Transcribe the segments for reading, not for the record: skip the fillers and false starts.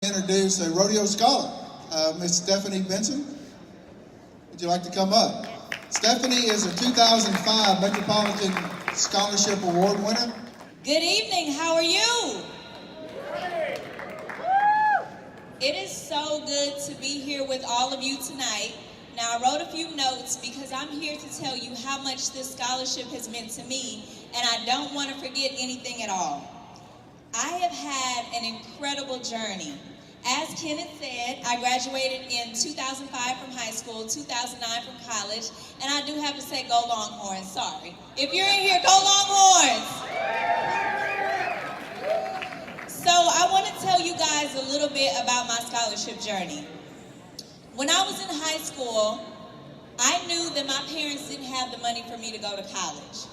Introduce a rodeo scholar, Miss Stephanie Bension. Would you like to come up? Stephanie is a 2005 Metropolitan Scholarship Award winner. Good evening, how are you? It is so good to be here with all of you tonight. Now, I wrote a few notes because I'm here to tell you how much this scholarship has meant to me, and I don't want to forget anything at all. I have had an incredible journey. As Kenneth said, I graduated in 2005 from high school, 2009 from college, and I do have to say go Longhorns, sorry. If you're in here, go Longhorns! So I want to tell you guys a little bit about my scholarship journey. When I was in high school, I knew that my parents didn't have the money for me to go to college.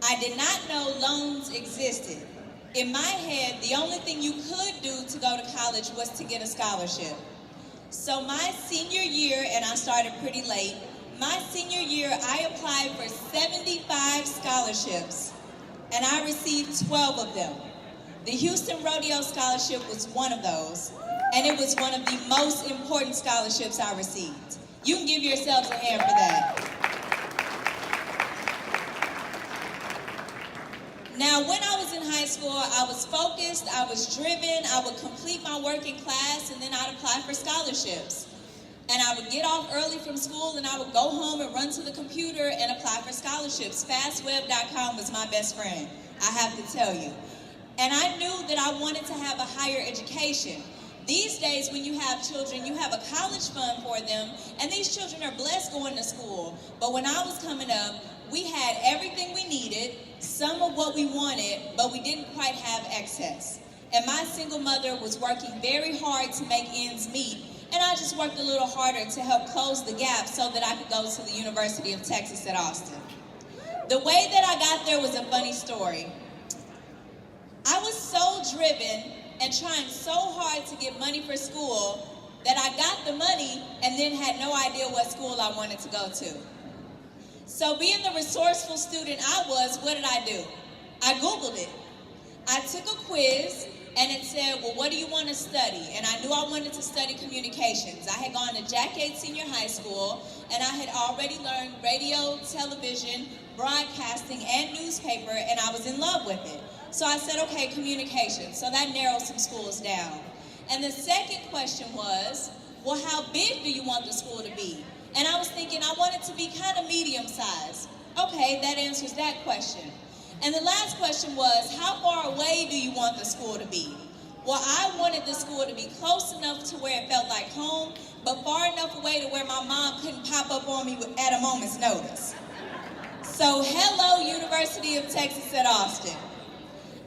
I did not know loans existed. In my head, the only thing you could do to go to college was to get a scholarship. So my senior year, and I started pretty late, my senior year I applied for 75 scholarships, and I received 12 of them. The Houston Rodeo Scholarship was one of those, and it was one of the most important scholarships I received. You can give yourselves a hand for that. Now, when I was in high school, I was focused, I was driven, I would complete my work in class, and then I'd apply for scholarships. And I would get off early from school, and I would go home and run to the computer and apply for scholarships. Fastweb.com was my best friend, I have to tell you. And I knew that I wanted to have a higher education. These days, when you have children, you have a college fund for them, and these children are blessed going to school. But when I was coming up, we had everything we needed, some of what we wanted, but we didn't quite have excess. And my single mother was working very hard to make ends meet, and I just worked a little harder to help close the gap so that I could go to the University of Texas at Austin. The way that I got there was a funny story. I was so driven and trying so hard to get money for school that I got the money and then had no idea what school I wanted to go to. So being the resourceful student I was, what did I do? I Googled it. I took a quiz and it said, well, what do you want to study? And I knew I wanted to study communications. I had gone to Jack Yates Senior High School, and I had already learned radio, television, broadcasting, and newspaper, and I was in love with it. So I said, okay, communications. So that narrowed some schools down. And the second question was, well, how big do you want the school to be? And I was thinking I want it to be kind of medium sized. Okay, that answers that question. And the last question was, how far away do you want the school to be? Well, I wanted the school to be close enough to where it felt like home, but far enough away to where my mom couldn't pop up on me at a moment's notice. So hello, University of Texas at Austin.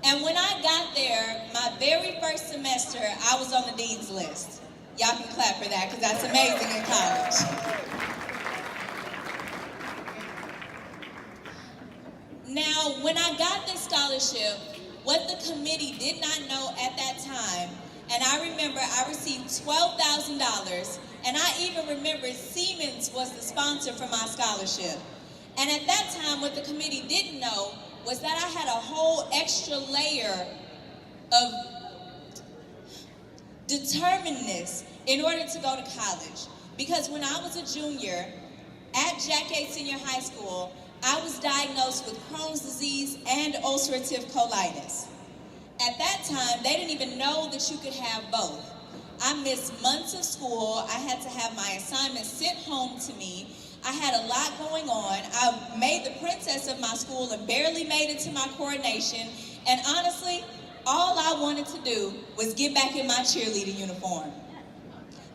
And when I got there, my very first semester, I was on the dean's list. Y'all can clap for that, because that's amazing in college. Now, when I got this scholarship, what the committee did not know at that time, and I remember I received $12,000, and I even remember Siemens was the sponsor for my scholarship. And at that time, what the committee didn't know was that I had a whole extra layer of determinedness in order to go to college. Because when I was a junior at Jack Yates Senior High School, I was diagnosed with Crohn's disease and ulcerative colitis. At that time, they didn't even know that you could have both. I missed months of school. I had to have my assignments sent home to me. I had a lot going on. I made the princess of my school and barely made it to my coronation. And honestly, all I wanted to do was get back in my cheerleading uniform.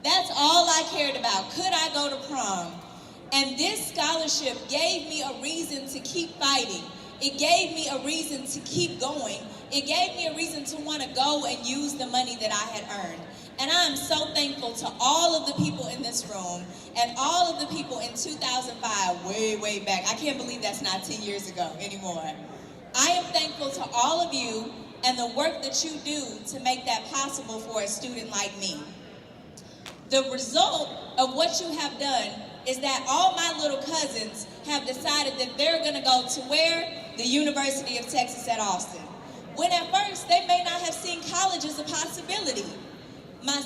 That's all I cared about. Could I go to prom? And this scholarship gave me a reason to keep fighting. It gave me a reason to keep going. It gave me a reason to want to go and use the money that I had earned. And I am so thankful to all of the people in this room and all of the people in 2005, way back. I can't believe that's not 10 years ago anymore. I am thankful to all of you and the work that you do to make that possible for a student like me. The result of what you have done is that all my little cousins have decided that they're going to go to where? The University of Texas at Austin. When at first, they may not have seen college as a possibility. My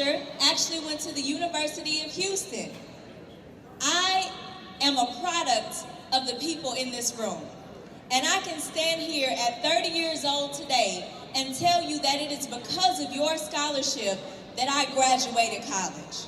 sister actually went to the University of Houston. I am a product of the people in this room. And I can stand here at 30 years old today and tell you that it is because of your scholarship that I graduated college.